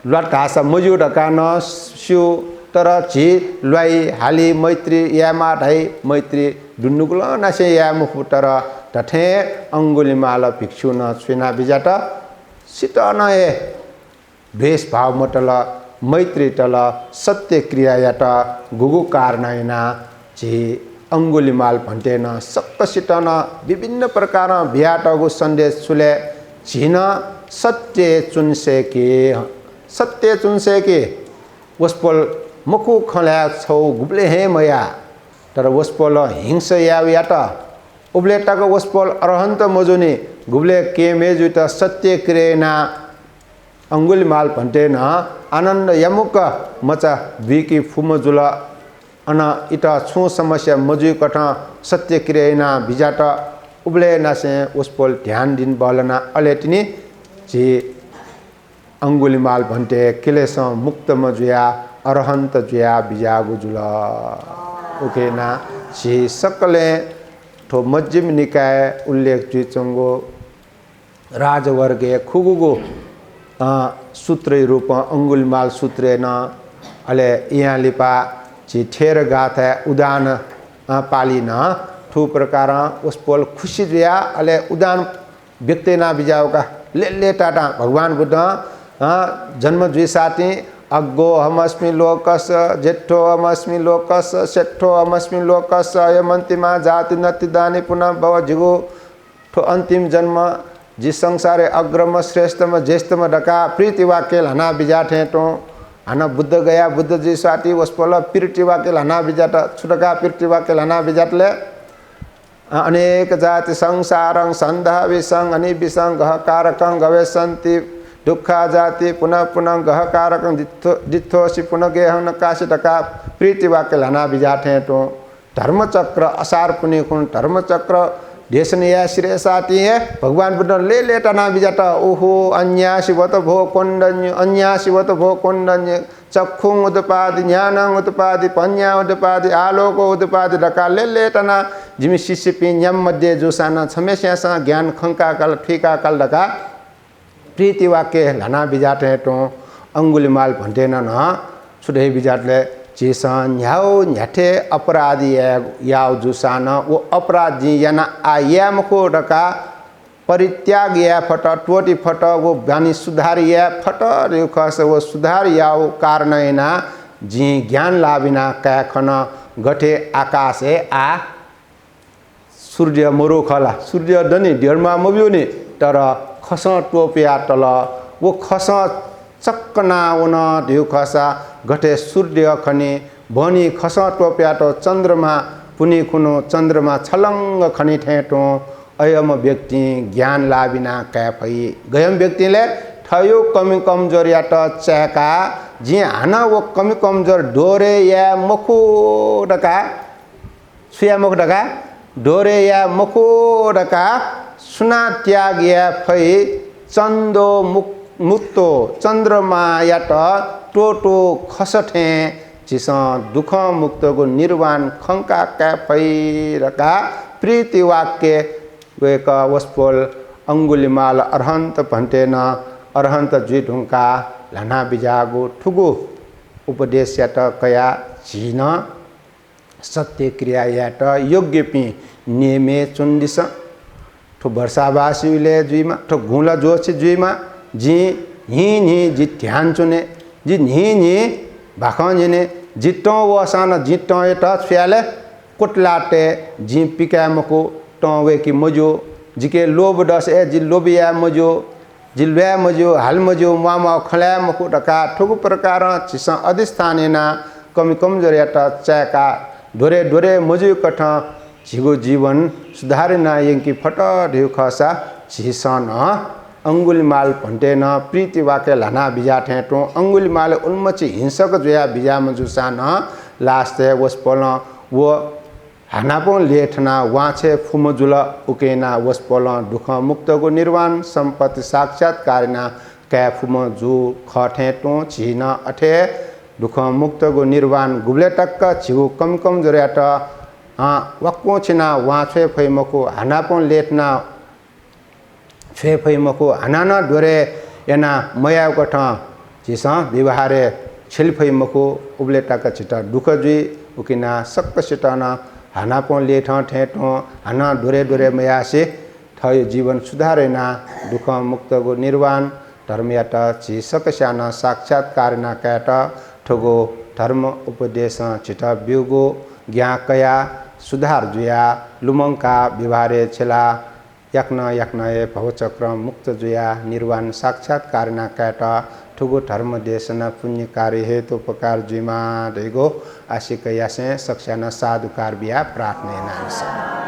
लटास मजु ढकान स्यु तर झी ल्वाई हाली मैत्री यामा ढाई मैत्री दुन्नुकुल नासे या मुखु तर ठठे अंगुलिमाल भिक्षु न छुना बिजाट सिट नए भेष भाव मटल मैत्री तल सत्य क्रिया याट गुगु कारणैना झी अंगुलिमाल भन्टेन सक्कसिटन विभिन्न प्रकार भ्याटगु सन्देश छुले झिन सत्य चुनसे के वस्पोल मकु खल्या छौ गुब्ले हे मया तर वस्पोल हिंसा याट उब्लेटाको वस्पोल अरहन्त मजुनी गुब्ले के मेजुट सत्य क्रियाना अंगुलिमाल भन्टेन आनन्द यमुक मचा विकी फुमजुल अन इटा छु समस्या मजु कठ सत्य क्रियाना भिजाट उब्ले नासे उसपोल ध्यान दिन बलना अलेटिनी जी अंगुलिमाल भन्टे किलेस मुक्त मजुया अरहन्त जुया बिजागु जुल ओके ना जी सकले ठो मज्जिम निकाय उल्लेख जुचंगो राजवर्गे खुगुगो सूत्र रूप अंगुलिमाल सूत्र न अले यहाँ लिपा जी ठेर गाथा उदान पाली न ठू प्रकार उसपोल खुशी जुया अले उदान व्यक्ति ना बिजाओ का ले टाटा भगवान बुद्ध जन्म जुई साथी अग्गो हमस्मि लोकस जेठो हमस्मि लोकस सेठो हमस्मि लोकस यमन्तिमा जाति नति दानी पुनः भव जिगो ठो अंतिम जन्म जी संसारे अग्रम श्रेष्ठम ज्येष्ठम डका प्रीति वाक्य हना बिजाठे तो हना बुद्ध गया बुद्ध जी साथी वस्पोल प्रीति वाक्य हना बिजाट छुटका प्रीति वाक्य हना बिजाटले अनेक जाति संसारं संधा विसंग अनि विसंग गह कारकं गवेशन्ति दुखा जाति पुनः पुनः गह कारकं दिथोसि पुनः गेह नकाशि डका प्रीति वाक्य हना बिजाठे तो धर्मचक्र असार पुनि कुन धर्मचक्र देशनिया श्रेय साथी है भगवान बुद्ध ले टना बिजाटा ओहो अन्यासिवत भो कोंडन्य अन्यासिवत भो कोंडन्य चक्षुंग उदपादि ज्ञानं उदपादि पन्या उदपादि आलोक उदपादि डका ले टना जिमि शिष्यपि न्यम मध्ये जोसाना छमेस्यासा ज्ञान खंका काल ठिका काल डका प्रीति वाक्य लना बिजाटे तो अंगुलिमाल भन्टेन न छुडे बिजाटले जेसन न्याउ न्याठे अपराधी याउ जुसान वो अपराधी याना आयाम को डका परित्याग या फट टोटी फट वो बानी सुधार या फट रे खस वो सुधार या वो कारण एना जी ज्ञान लाबिना का खन गठे आकाश है आ सूर्य मरो खला सूर्य दनी डेरमा मब्यो नि तर खस टोपिया तल वो खस चक्कना उन ढ्यु खसा गठे सूर्य खने भनी खस टोपिया तो चन्द्रमा पुनि खुनो चन्द्रमा छलंग खनि ठेटो अयम व्यक्ति ज्ञान लाबिना का भई गयम व्यक्तिले ठयो कमी कमजोर या त चका जी हाना वो कमी कमजोर डोरे या मखु डका सुया मुख डका डोरे या मखु डका सुना त्याग या फै चन्दो मुक्तो चन्द्रमा या त टोटो खसठे जिस दुख मुक्त को निर्वाण खंका का फै रका प्रीति वाक्य वेक वस्पोल अंगुलिमाल अरहंत भन्टेन अरहंत जुई ढुंका लाना बिजागो ठुगु उपदेश यात कया झिन सत्य क्रिया यात योग्य पि नेमे चुन्दिस ठो वर्षावासीले जुइमा ठो घुला जोछि जुइमा जी हि जी ध्यान चुने जी हि भाखने जिटो वसान जिटो एट फ्याले कुटलाटे जी पिकामको टवे की मजो जिके लोभ डस ए जि लोबिया मजो जिलव्या मजो हाल मजो मामा खला मको डका ठुगु प्रकार चिस अधिष्ठानेना कमी कमजोर याटा चका डोरे डोरे मजो कठ झिगो जीवन सुधारेना यंकी फट ढेउ खसा झिसन अंगुलिमाल भन्टेन प्रीति वाक्य लाना बिजा ठेटो अंगुलिमाल उन्मची हिंसक जोया बिजा मजुसान लास्ते वस्पल वो हानापो लेठना वाछे फुमजुल उकेना वस्पल दुख मुक्त को निर्वाण संपत्ति साक्षात्कारिना कै फुमजु खठेटो झिन अठे दुख मुक्त को निर्वाण गुब्ले टक्क छिगु कम कम जोयाट वक्को छिना वाछे फैमको हानापो लेठना छे फैमको हाना डोरे एना मया कठ जिस व्यवहारे छिल फैमको उब्ले टक्क छिटा दुख जुई उकिना सक्क छिटना हानापो लेठ ठेटो हाना डोरे डोरे मयासे थयो जीवन सुधारेना दुख मुक्त को निर्वाण धर्मयाट छि सकस्याना साक्षात्कारना काट ठगो धर्म उपदेश छिट ब्युगो ज्ञाकया सुधार जुया लुमंका व्यवहारे छेला याक्न ए भवचक्र मुक्त जुया निर्वाण साक्षात्कारना काट ठुगो धर्म देशना पुण्य कार्य हेतु उपकार जुमा देगो आशिक यासे सक्ष्याना साधुकार बिया प्रार्थना नाम